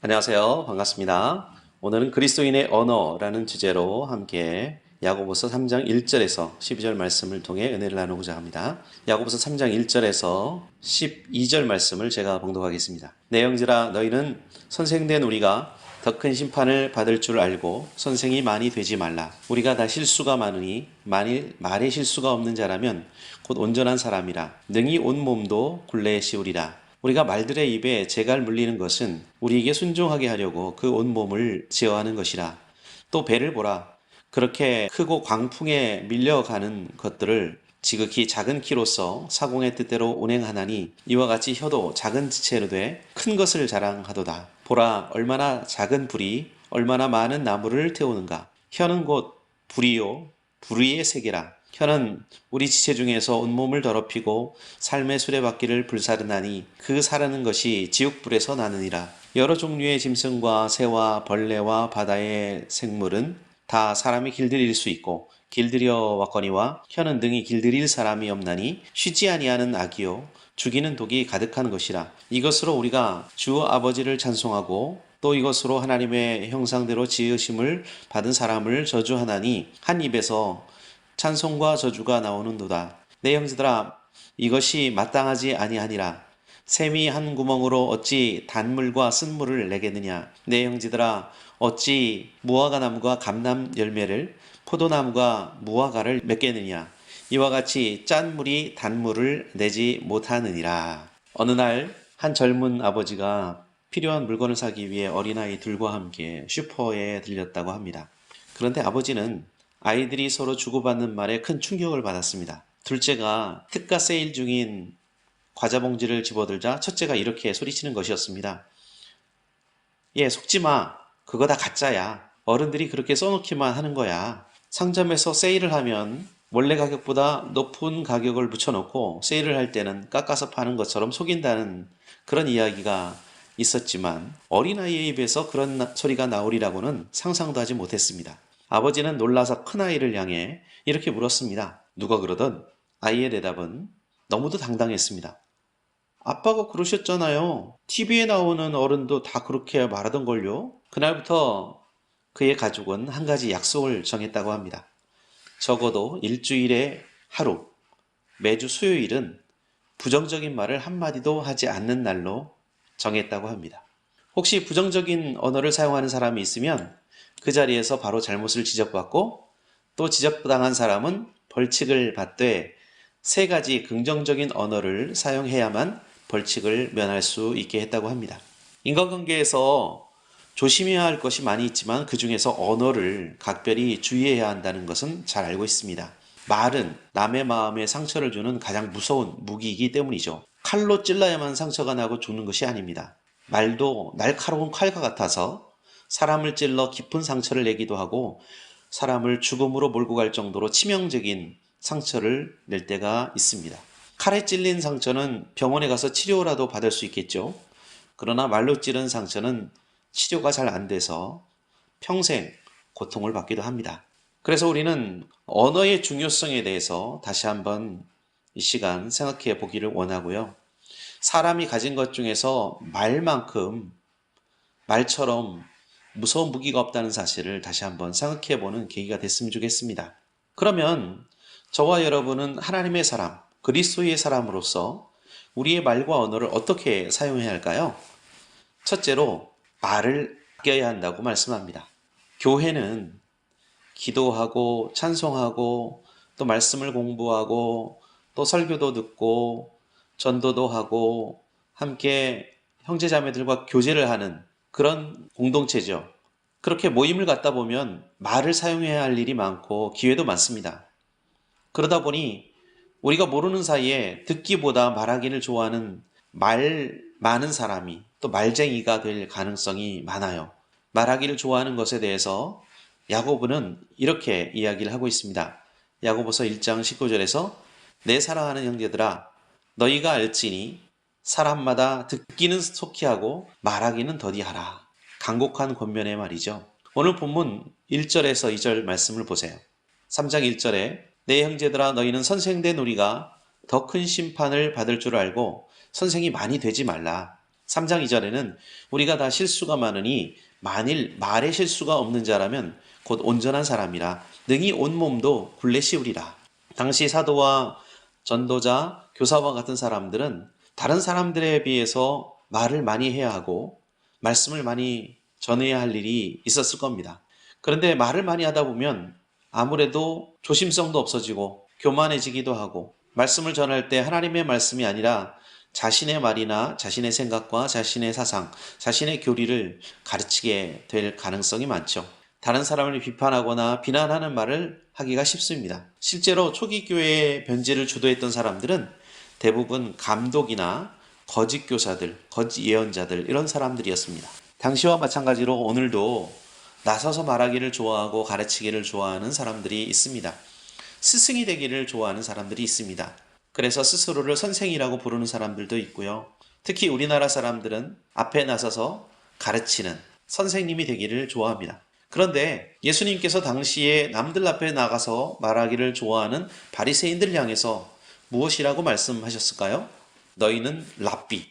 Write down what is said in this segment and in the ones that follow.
안녕하세요. 반갑습니다. 오늘은 그리스도인의 언어라는 주제로 함께 야고보서 3장 1절에서 12절 말씀을 통해 은혜를 나누고자 합니다. 야고보서 3장 1절에서 12절 말씀을 제가 봉독하겠습니다. 내 형제라 너희는 선생된 우리가 더 큰 심판을 받을 줄 알고 선생이 많이 되지 말라. 우리가 다 실수가 많으니 만일 말에 실수가 없는 자라면 곧 온전한 사람이라. 능히 온 몸도 굴레에 씌우리라. 우리가 말들의 입에 재갈 물리는 것은 우리에게 순종하게 하려고 그 온몸을 제어하는 것이라. 또 배를 보라. 그렇게 크고 광풍에 밀려가는 것들을 지극히 작은 키로서 사공의 뜻대로 운행하나니 이와 같이 혀도 작은 지체로 돼 큰 것을 자랑하도다. 보라, 얼마나 작은 불이 얼마나 많은 나무를 태우는가. 혀는 곧 불이요 불의의 세계라. 혀는 우리 지체 중에서 온몸을 더럽히고 삶의 수레바퀴를 불사르나니 그 사르는 것이 지옥불에서 나느니라. 여러 종류의 짐승과 새와 벌레와 바다의 생물은 다 사람이 길들일 수 있고 길들여 왔거니와 혀는 등이 길들일 사람이 없나니 쉬지 아니하는 악이요 죽이는 독이 가득한 것이라. 이것으로 우리가 주 아버지를 찬송하고 또 이것으로 하나님의 형상대로 지으심을 받은 사람을 저주하나니 한 입에서 찬송과 저주가 나오는도다. 내 형제들아, 이것이 마땅하지 아니하니라. 샘이 한 구멍으로 어찌 단물과 쓴물을 내겠느냐. 내 형제들아, 어찌 무화과나무가 감람 열매를 포도나무가 무화과를 맺겠느냐. 이와 같이 짠 물이 단물을 내지 못하느니라. 어느 날 한 젊은 아버지가 필요한 물건을 사기 위해 어린아이 둘과 함께 슈퍼에 들렸다고 합니다. 그런데 아버지는 아이들이 서로 주고받는 말에 큰 충격을 받았습니다. 둘째가 특가 세일 중인 과자 봉지를 집어들자 첫째가 이렇게 소리치는 것이었습니다. 얘 속지 마. 그거 다 가짜야. 어른들이 그렇게 써놓기만 하는 거야. 상점에서 세일을 하면 원래 가격보다 높은 가격을 붙여놓고 세일을 할 때는 깎아서 파는 것처럼 속인다는 그런 이야기가 있었지만 어린아이의 입에서 그런 소리가 나오리라고는 상상도 하지 못했습니다. 아버지는 놀라서 큰아이를 향해 이렇게 물었습니다. 누가 그러던 아이의 대답은 너무도 당당했습니다. 아빠가 그러셨잖아요. TV에 나오는 어른도 다 그렇게 말하던걸요. 그날부터 그의 가족은 한 가지 약속을 정했다고 합니다. 적어도 일주일에 하루, 매주 수요일은 부정적인 말을 한마디도 하지 않는 날로 정했다고 합니다. 혹시 부정적인 언어를 사용하는 사람이 있으면 그 자리에서 바로 잘못을 지적받고 또 지적당한 사람은 벌칙을 받되 세 가지 긍정적인 언어를 사용해야만 벌칙을 면할 수 있게 했다고 합니다. 인간관계에서 조심해야 할 것이 많이 있지만 그 중에서 언어를 각별히 주의해야 한다는 것은 잘 알고 있습니다. 말은 남의 마음에 상처를 주는 가장 무서운 무기이기 때문이죠. 칼로 찔러야만 상처가 나고 죽는 것이 아닙니다. 말도 날카로운 칼과 같아서 사람을 찔러 깊은 상처를 내기도 하고 사람을 죽음으로 몰고 갈 정도로 치명적인 상처를 낼 때가 있습니다. 칼에 찔린 상처는 병원에 가서 치료라도 받을 수 있겠죠. 그러나 말로 찌른 상처는 치료가 잘 안 돼서 평생 고통을 받기도 합니다. 그래서 우리는 언어의 중요성에 대해서 다시 한번 이 시간 생각해 보기를 원하고요. 사람이 가진 것 중에서 말처럼 무서운 무기가 없다는 사실을 다시 한번 생각해 보는 계기가 됐으면 좋겠습니다. 그러면 저와 여러분은 하나님의 사람, 그리스도의 사람으로서 우리의 말과 언어를 어떻게 사용해야 할까요? 첫째로 말을 아껴야 한다고 말씀합니다. 교회는 기도하고 찬송하고 또 말씀을 공부하고 또 설교도 듣고 전도도 하고 함께 형제자매들과 교제를 하는 그런 공동체죠. 그렇게 모임을 갖다 보면 말을 사용해야 할 일이 많고 기회도 많습니다. 그러다 보니 우리가 모르는 사이에 듣기보다 말하기를 좋아하는 말 많은 사람이 또 말쟁이가 될 가능성이 많아요. 말하기를 좋아하는 것에 대해서 야고보는 이렇게 이야기를 하고 있습니다. 야고보서 1장 19절에서 내 사랑하는 형제들아 너희가 알지니 사람마다 듣기는 속히 하고 말하기는 더디하라. 간곡한 권면의 말이죠. 오늘 본문 1절에서 2절 말씀을 보세요. 3장 1절에 내 형제들아 너희는 선생된 우리가 더 큰 심판을 받을 줄 알고 선생이 많이 되지 말라. 3장 2절에는 우리가 다 실수가 많으니 만일 말에 실수가 없는 자라면 곧 온전한 사람이라 능히 온몸도 굴레 씌우리라. 당시 사도와 전도자, 교사와 같은 사람들은 다른 사람들에 비해서 말을 많이 해야 하고 말씀을 많이 전해야 할 일이 있었을 겁니다. 그런데 말을 많이 하다 보면 아무래도 조심성도 없어지고 교만해지기도 하고 말씀을 전할 때 하나님의 말씀이 아니라 자신의 말이나 자신의 생각과 자신의 사상, 자신의 교리를 가르치게 될 가능성이 많죠. 다른 사람을 비판하거나 비난하는 말을 하기가 쉽습니다. 실제로 초기 교회의 변제를 주도했던 사람들은 대부분 감독이나 거짓 교사들, 거짓 예언자들 이런 사람들이었습니다. 당시와 마찬가지로 오늘도 나서서 말하기를 좋아하고 가르치기를 좋아하는 사람들이 있습니다. 스승이 되기를 좋아하는 사람들이 있습니다. 그래서 스스로를 선생이라고 부르는 사람들도 있고요. 특히 우리나라 사람들은 앞에 나서서 가르치는 선생님이 되기를 좋아합니다. 그런데 예수님께서 당시에 남들 앞에 나가서 말하기를 좋아하는 바리새인들 향해서 무엇이라고 말씀하셨을까요? 너희는 랍비,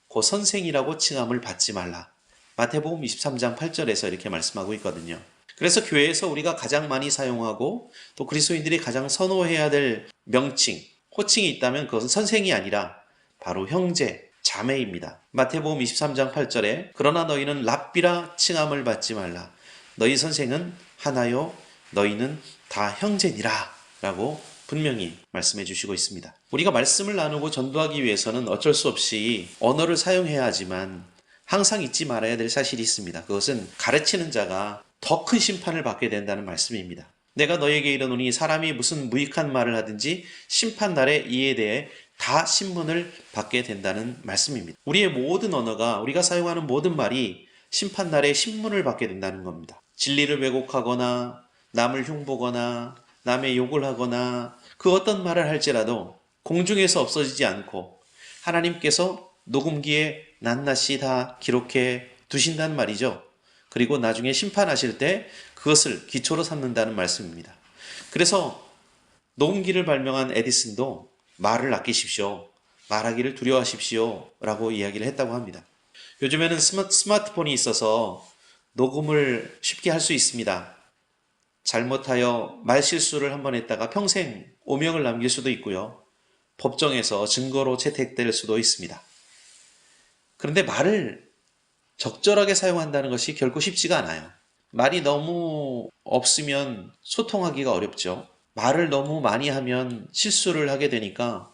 곧 선생이라고 칭함을 받지 말라. 마태복음 23장 8절에서 이렇게 말씀하고 있거든요. 그래서 교회에서 우리가 가장 많이 사용하고 또 그리스도인들이 가장 선호해야 될 명칭, 호칭이 있다면 그것은 선생이 아니라 바로 형제, 자매입니다. 마태복음 23장 8절에 그러나 너희는 랍비라 칭함을 받지 말라. 너희 선생은 하나요, 너희는 다 형제니라 라고 분명히 말씀해 주시고 있습니다. 우리가 말씀을 나누고 전도하기 위해서는 어쩔 수 없이 언어를 사용해야 하지만 항상 잊지 말아야 될 사실이 있습니다. 그것은 가르치는 자가 더 큰 심판을 받게 된다는 말씀입니다. 내가 너에게 이르노니 사람이 무슨 무익한 말을 하든지 심판날에 이에 대해 다 신문을 받게 된다는 말씀입니다. 우리의 모든 언어가, 우리가 사용하는 모든 말이 심판날에 신문을 받게 된다는 겁니다. 진리를 왜곡하거나 남을 흉보거나 남의 욕을 하거나 그 어떤 말을 할지라도 공중에서 없어지지 않고 하나님께서 녹음기에 낱낱이 다 기록해 두신다는 말이죠. 그리고 나중에 심판하실 때 그것을 기초로 삼는다는 말씀입니다. 그래서 녹음기를 발명한 에디슨도 말을 아끼십시오, 말하기를 두려워하십시오 라고 이야기를 했다고 합니다. 요즘에는 스마트폰이 있어서 녹음을 쉽게 할 수 있습니다. 잘못하여 말실수를 한번 했다가 평생 오명을 남길 수도 있고요. 법정에서 증거로 채택될 수도 있습니다. 그런데 말을 적절하게 사용한다는 것이 결코 쉽지가 않아요. 말이 너무 없으면 소통하기가 어렵죠. 말을 너무 많이 하면 실수를 하게 되니까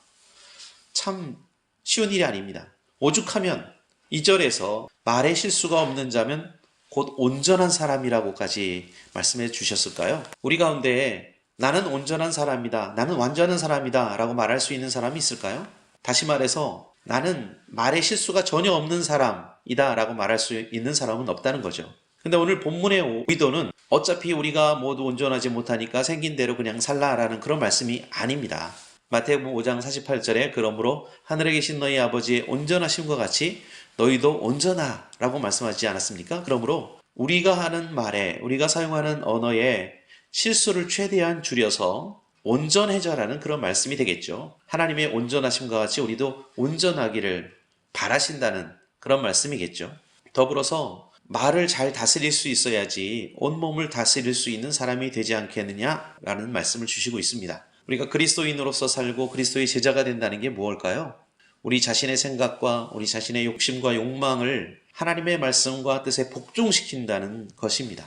참 쉬운 일이 아닙니다. 오죽하면 2절에서 말에 실수가 없는 자면 곧 온전한 사람이라고까지 말씀해 주셨을까요? 우리 가운데 나는 온전한 사람이다, 나는 완전한 사람이다 라고 말할 수 있는 사람이 있을까요? 다시 말해서 나는 말에 실수가 전혀 없는 사람이다 라고 말할 수 있는 사람은 없다는 거죠. 근데 오늘 본문의 의도는 어차피 우리가 모두 온전하지 못하니까 생긴 대로 그냥 살라라는 그런 말씀이 아닙니다. 마태복음 5장 48절에 그러므로 하늘에 계신 너희 아버지의 온전하심과 같이 너희도 온전하라고 말씀하지 않았습니까? 그러므로 우리가 하는 말에, 우리가 사용하는 언어에 실수를 최대한 줄여서 온전해져라는 그런 말씀이 되겠죠. 하나님의 온전하심과 같이 우리도 온전하기를 바라신다는 그런 말씀이겠죠. 더불어서 말을 잘 다스릴 수 있어야지 온몸을 다스릴 수 있는 사람이 되지 않겠느냐라는 말씀을 주시고 있습니다. 우리가 그리스도인으로서 살고 그리스도의 제자가 된다는 게 무엇일까요? 우리 자신의 생각과 우리 자신의 욕심과 욕망을 하나님의 말씀과 뜻에 복종시킨다는 것입니다.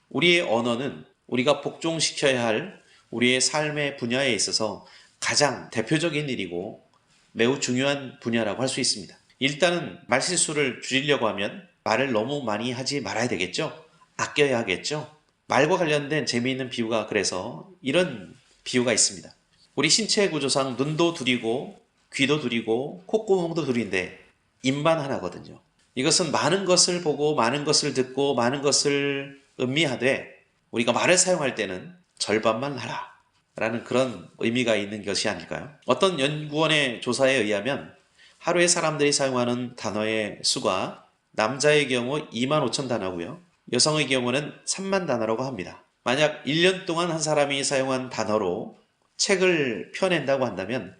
우리의 언어는 우리가 복종시켜야 할 우리의 삶의 분야에 있어서 가장 대표적인 일이고 매우 중요한 분야라고 할 수 있습니다. 일단은 말실수를 줄이려고 하면 말을 너무 많이 하지 말아야 되겠죠? 아껴야 하겠죠? 말과 관련된 재미있는 비유가 그래서 이런 비유가 있습니다. 우리 신체 구조상 눈도 둘이고 귀도 둘이고 콧구멍도 둘인데 입만 하나거든요. 이것은 많은 것을 보고 많은 것을 듣고 많은 것을 음미하되 우리가 말을 사용할 때는 절반만 하라 라는 그런 의미가 있는 것이 아닐까요? 어떤 연구원의 조사에 의하면 하루에 사람들이 사용하는 단어의 수가 남자의 경우 25,000단어고요. 여성의 경우는 3만 단어라고 합니다. 만약 1년 동안 한 사람이 사용한 단어로 책을 펴낸다고 한다면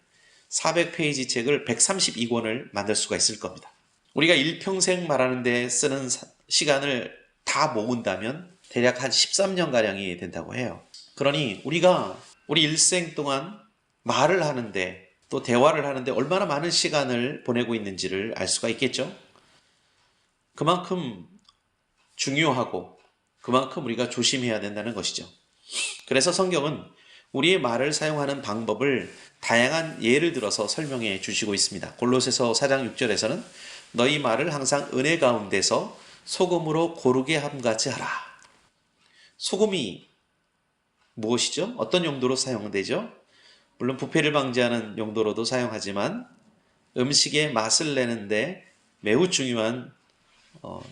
400페이지 책을 132권을 만들 수가 있을 겁니다. 우리가 일평생 말하는 데 쓰는 시간을 다 모은다면 대략 한 13년가량이 된다고 해요. 그러니 우리가 우리 일생 동안 말을 하는데 또 대화를 하는데 얼마나 많은 시간을 보내고 있는지를 알 수가 있겠죠? 그만큼 중요하고 그만큼 우리가 조심해야 된다는 것이죠. 그래서 성경은 우리의 말을 사용하는 방법을 다양한 예를 들어서 설명해 주시고 있습니다. 골로새서 4장 6절에서는 너희 말을 항상 은혜 가운데서 소금으로 고르게 함같이 하라. 소금이 무엇이죠? 어떤 용도로 사용되죠? 물론 부패를 방지하는 용도로도 사용하지만 음식의 맛을 내는데 매우 중요한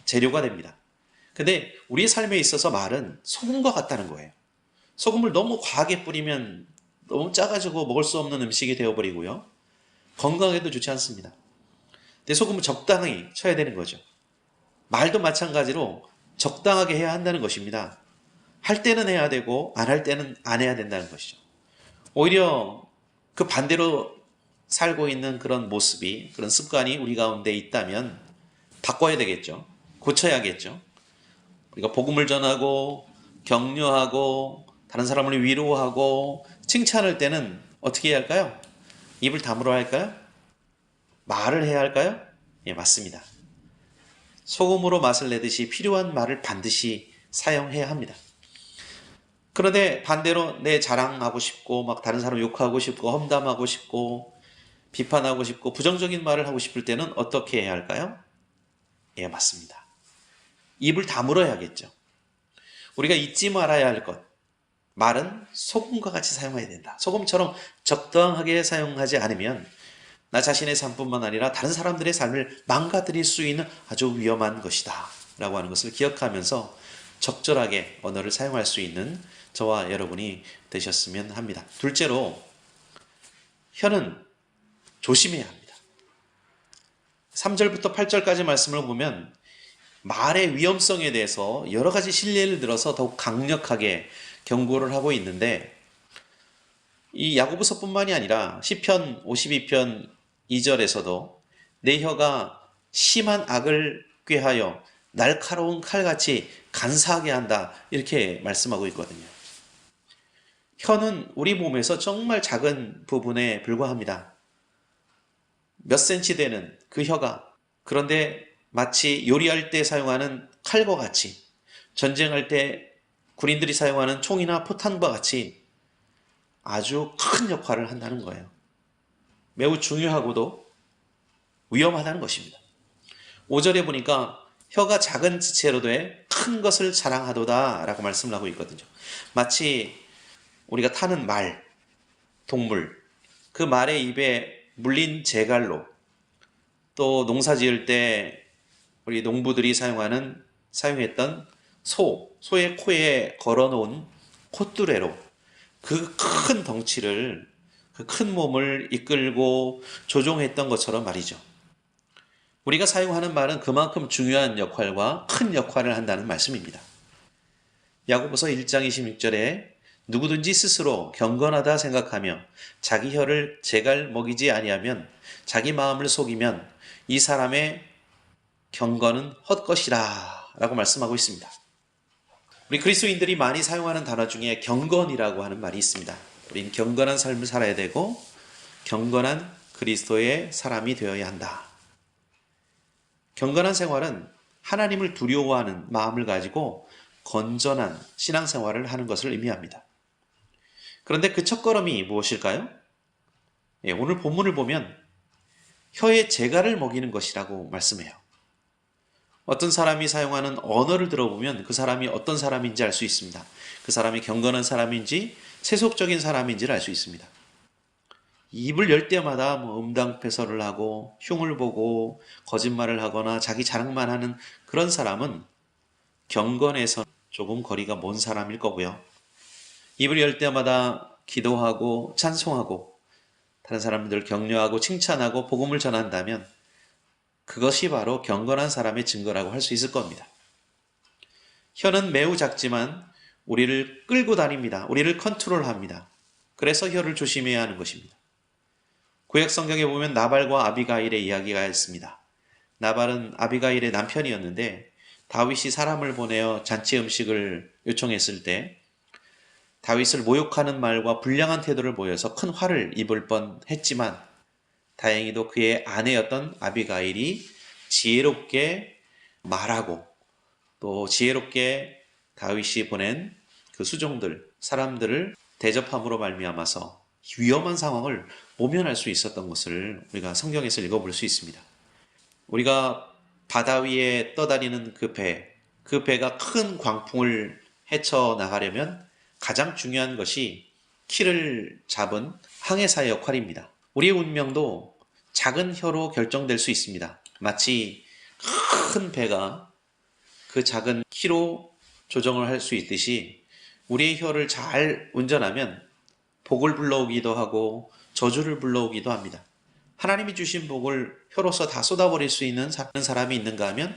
재료가 됩니다. 근데 우리 삶에 있어서 말은 소금과 같다는 거예요. 소금을 너무 과하게 뿌리면 너무 짜가지고 먹을 수 없는 음식이 되어버리고요. 건강에도 좋지 않습니다. 근데 소금을 적당히 쳐야 되는 거죠. 말도 마찬가지로 적당하게 해야 한다는 것입니다. 할 때는 해야 되고 안 할 때는 안 해야 된다는 것이죠. 오히려 그 반대로 살고 있는 그런 모습이, 그런 습관이 우리 가운데 있다면 바꿔야 되겠죠. 고쳐야겠죠. 우리가 복음을 전하고 격려하고 다른 사람을 위로하고 칭찬할 때는 어떻게 해야 할까요? 입을 다물어야 할까요? 말을 해야 할까요? 예, 맞습니다. 소금으로 맛을 내듯이 필요한 말을 반드시 사용해야 합니다. 그런데 반대로 내 자랑하고 싶고 막 다른 사람 욕하고 싶고 험담하고 싶고 비판하고 싶고 부정적인 말을 하고 싶을 때는 어떻게 해야 할까요? 예, 맞습니다. 입을 다물어야겠죠. 우리가 잊지 말아야 할 것, 말은 소금과 같이 사용해야 된다. 소금처럼 적당하게 사용하지 않으면 나 자신의 삶뿐만 아니라 다른 사람들의 삶을 망가뜨릴 수 있는 아주 위험한 것이다 라고 하는 것을 기억하면서 적절하게 언어를 사용할 수 있는 저와 여러분이 되셨으면 합니다. 둘째로, 혀는 조심해야 합니다. 3절부터 8절까지 말씀을 보면 말의 위험성에 대해서 여러 가지 실례를 들어서 더욱 강력하게 경고를 하고 있는데, 이 야고보서뿐만이 아니라 시편 52편 2절에서도 내 혀가 심한 악을 꾀하여 날카로운 칼같이 간사하게 한다, 이렇게 말씀하고 있거든요. 혀는 우리 몸에서 정말 작은 부분에 불과합니다. 몇 센치 되는 그 혀가, 그런데 마치 요리할 때 사용하는 칼과 같이, 전쟁할 때 군인들이 사용하는 총이나 포탄과 같이 아주 큰 역할을 한다는 거예요. 매우 중요하고도 위험하다는 것입니다. 5절에 보니까 혀가 작은 지체로 돼 큰 것을 자랑하도다 라고 말씀을 하고 있거든요. 마치 우리가 타는 말, 동물, 그 말의 입에 물린 재갈로, 또 농사 지을 때 우리 농부들이 사용했던 소의 코에 걸어놓은 콧뚜레로 그 큰 덩치를, 그 큰 몸을 이끌고 조종했던 것처럼 말이죠. 우리가 사용하는 말은 그만큼 중요한 역할과 큰 역할을 한다는 말씀입니다. 야고보서 1장 26절에 누구든지 스스로 경건하다 생각하며 자기 혀를 제갈 먹이지 아니하면 자기 마음을 속이면 이 사람의 경건은 헛것이라 라고 말씀하고 있습니다. 우리 그리스도인들이 많이 사용하는 단어 중에 경건이라고 하는 말이 있습니다. 우린 경건한 삶을 살아야 되고 경건한 그리스도의 사람이 되어야 한다. 경건한 생활은 하나님을 두려워하는 마음을 가지고 건전한 신앙생활을 하는 것을 의미합니다. 그런데 그 첫걸음이 무엇일까요? 오늘 본문을 보면 혀에 재갈을 먹이는 것이라고 말씀해요. 어떤 사람이 사용하는 언어를 들어보면 그 사람이 어떤 사람인지 알 수 있습니다. 그 사람이 경건한 사람인지 세속적인 사람인지를 알 수 있습니다. 입을 열 때마다 음당패설을 하고 흉을 보고 거짓말을 하거나 자기 자랑만 하는 그런 사람은 경건에서 조금 거리가 먼 사람일 거고요. 입을 열 때마다 기도하고 찬송하고 다른 사람들 격려하고 칭찬하고 복음을 전한다면 그것이 바로 경건한 사람의 증거라고 할 수 있을 겁니다. 혀는 매우 작지만 우리를 끌고 다닙니다. 우리를 컨트롤합니다. 그래서 혀를 조심해야 하는 것입니다. 구약 성경에 보면 나발과 아비가일의 이야기가 있습니다. 나발은 아비가일의 남편이었는데 다윗이 사람을 보내어 잔치 음식을 요청했을 때 다윗을 모욕하는 말과 불량한 태도를 보여서 큰 화를 입을 뻔했지만 다행히도 그의 아내였던 아비가일이 지혜롭게 말하고 또 지혜롭게 다윗이 보낸 그 수종들, 사람들을 대접함으로 말미암아서 위험한 상황을 모면할 수 있었던 것을 우리가 성경에서 읽어볼 수 있습니다. 우리가 바다 위에 떠다니는 그 배가 큰 광풍을 헤쳐나가려면 가장 중요한 것이 키를 잡은 항해사의 역할입니다. 우리의 운명도 작은 혀로 결정될 수 있습니다. 마치 큰 배가 그 작은 키로 조정을 할 수 있듯이 우리의 혀를 잘 운전하면 복을 불러오기도 하고 저주를 불러오기도 합니다. 하나님이 주신 복을 혀로서 다 쏟아버릴 수 있는 사람이 있는가 하면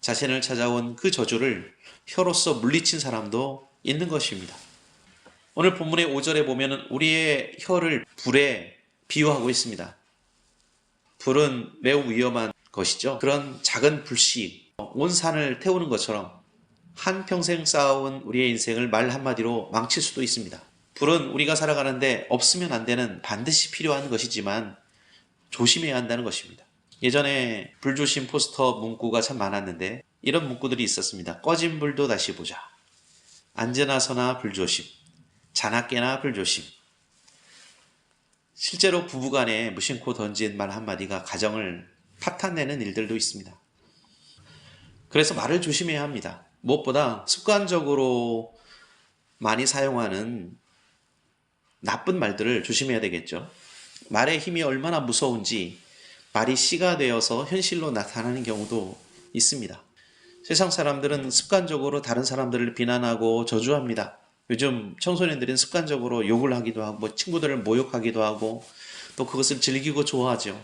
자신을 찾아온 그 저주를 혀로서 물리친 사람도 있는 것입니다. 오늘 본문의 5절에 보면 우리의 혀를 불에 비유하고 있습니다. 불은 매우 위험한 것이죠. 그런 작은 불씨, 온 산을 태우는 것처럼 한평생 쌓아온 우리의 인생을 말 한마디로 망칠 수도 있습니다. 불은 우리가 살아가는데 없으면 안 되는 반드시 필요한 것이지만 조심해야 한다는 것입니다. 예전에 불조심 포스터 문구가 참 많았는데 이런 문구들이 있었습니다. 꺼진 불도 다시 보자. 앉으나 서나 불조심. 자나 깨나 불조심. 실제로 부부간에 무심코 던진 말 한마디가 가정을 파탄내는 일들도 있습니다. 그래서 말을 조심해야 합니다. 무엇보다 습관적으로 많이 사용하는 나쁜 말들을 조심해야 되겠죠. 말의 힘이 얼마나 무서운지 말이 씨가 되어서 현실로 나타나는 경우도 있습니다. 세상 사람들은 습관적으로 다른 사람들을 비난하고 저주합니다. 요즘 청소년들은 습관적으로 욕을 하기도 하고 친구들을 모욕하기도 하고 또 그것을 즐기고 좋아하죠.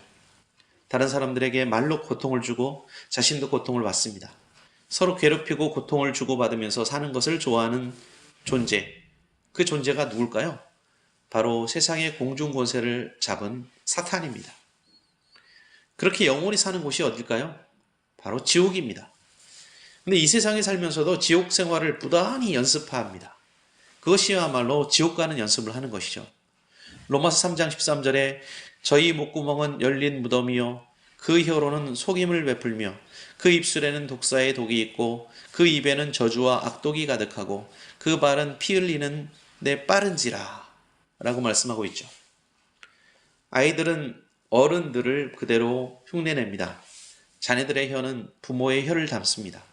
다른 사람들에게 말로 고통을 주고 자신도 고통을 받습니다. 서로 괴롭히고 고통을 주고받으면서 사는 것을 좋아하는 존재. 그 존재가 누굴까요? 바로 세상의 공중권세를 잡은 사탄입니다. 그렇게 영원히 사는 곳이 어딜까요? 바로 지옥입니다. 근데 이 세상에 살면서도 지옥 생활을 부단히 연습합니다. 그것이야말로 지옥 가는 연습을 하는 것이죠. 로마서 3장 13절에 저희 목구멍은 열린 무덤이요 그 혀로는 속임을 베풀며 그 입술에는 독사의 독이 있고 그 입에는 저주와 악독이 가득하고 그 발은 피 흘리는 내 빠른지라 라고 말씀하고 있죠. 아이들은 어른들을 그대로 흉내냅니다. 자녀들의 혀는 부모의 혀를 닮습니다.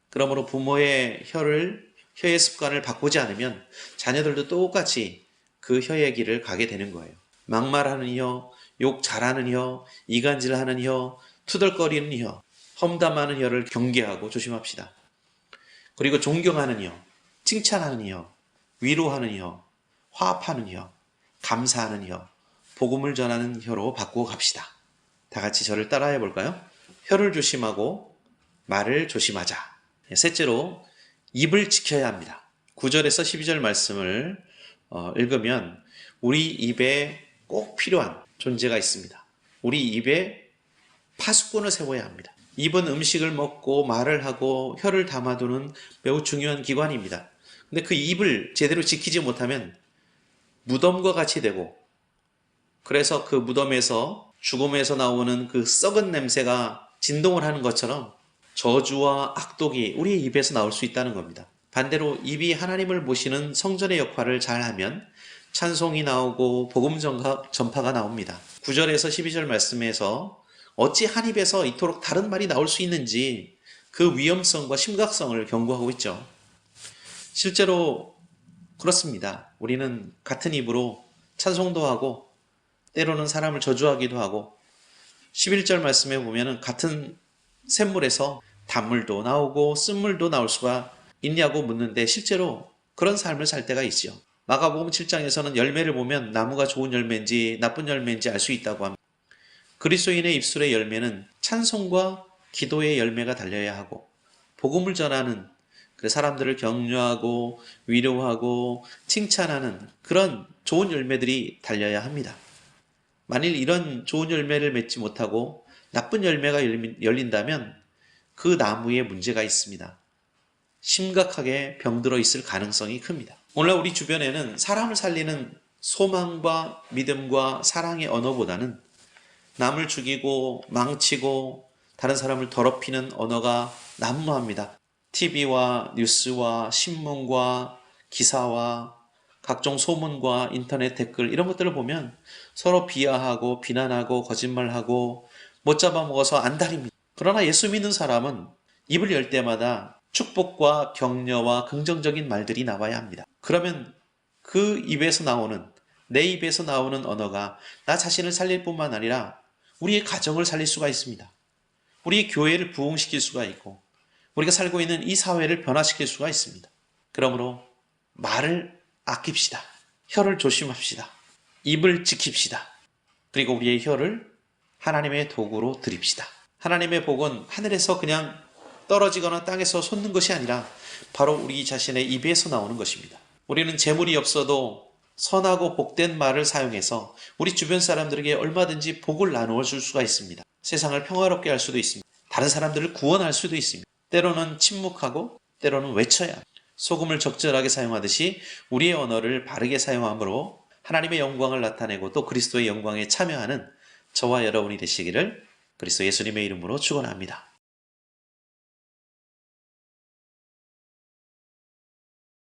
그러므로 부모의 혀의 습관을 바꾸지 않으면 자녀들도 똑같이 그 혀의 길을 가게 되는 거예요. 막말하는 혀, 욕 잘하는 혀, 이간질하는 혀, 투덜거리는 혀, 험담하는 혀를 경계하고 조심합시다. 그리고 존경하는 혀, 칭찬하는 혀, 위로하는 혀, 화합하는 혀, 감사하는 혀, 복음을 전하는 혀로 바꾸어 갑시다. 다 같이 저를 따라해 볼까요? 혀를 조심하고 말을 조심하자. 셋째로 입을 지켜야 합니다. 9절에서 12절 말씀을 읽으면 우리 입에 꼭 필요한 존재가 있습니다. 우리 입에 파수꾼을 세워야 합니다. 입은 음식을 먹고 말을 하고 혀를 담아두는 매우 중요한 기관입니다. 근데 그 입을 제대로 지키지 못하면 무덤과 같이 되고 그래서 그 무덤에서 죽음에서 나오는 그 썩은 냄새가 진동을 하는 것처럼 저주와 악독이 우리의 입에서 나올 수 있다는 겁니다. 반대로 입이 하나님을 모시는 성전의 역할을 잘하면 찬송이 나오고 복음 전파가 나옵니다. 9절에서 12절 말씀에서 어찌 한 입에서 이토록 다른 말이 나올 수 있는지 그 위험성과 심각성을 경고하고 있죠. 실제로 그렇습니다. 우리는 같은 입으로 찬송도 하고 때로는 사람을 저주하기도 하고 11절 말씀에 보면 같은 샘물에서 단물도 나오고 쓴물도 나올 수가 있냐고 묻는데 실제로 그런 삶을 살 때가 있죠. 마가복음 7장에서는 열매를 보면 나무가 좋은 열매인지 나쁜 열매인지 알 수 있다고 합니다. 그리스도인의 입술의 열매는 찬송과 기도의 열매가 달려야 하고 복음을 전하는 사람들을 격려하고 위로하고 칭찬하는 그런 좋은 열매들이 달려야 합니다. 만일 이런 좋은 열매를 맺지 못하고 나쁜 열매가 열린다면 그 나무에 문제가 있습니다. 심각하게 병들어 있을 가능성이 큽니다. 오늘날 우리 주변에는 사람을 살리는 소망과 믿음과 사랑의 언어보다는 남을 죽이고 망치고 다른 사람을 더럽히는 언어가 난무합니다. TV와 뉴스와 신문과 기사와 각종 소문과 인터넷 댓글 이런 것들을 보면 서로 비하하고 비난하고 거짓말하고 못 잡아먹어서 안달입니다. 그러나 예수 믿는 사람은 입을 열 때마다 축복과 격려와 긍정적인 말들이 나와야 합니다. 그러면 그 입에서 나오는, 내 입에서 나오는 언어가 나 자신을 살릴 뿐만 아니라 우리의 가정을 살릴 수가 있습니다. 우리의 교회를 부흥시킬 수가 있고 우리가 살고 있는 이 사회를 변화시킬 수가 있습니다. 그러므로 말을 아낍시다. 혀를 조심합시다. 입을 지킵시다. 그리고 우리의 혀를 하나님의 도구로 드립시다. 하나님의 복은 하늘에서 그냥 떨어지거나 땅에서 솟는 것이 아니라 바로 우리 자신의 입에서 나오는 것입니다. 우리는 재물이 없어도 선하고 복된 말을 사용해서 우리 주변 사람들에게 얼마든지 복을 나누어 줄 수가 있습니다. 세상을 평화롭게 할 수도 있습니다. 다른 사람들을 구원할 수도 있습니다. 때로는 침묵하고 때로는 외쳐야 합니다. 소금을 적절하게 사용하듯이 우리의 언어를 바르게 사용함으로 하나님의 영광을 나타내고 또 그리스도의 영광에 참여하는 저와 여러분이 되시기를 그리스도 예수님의 이름으로 축원합니다.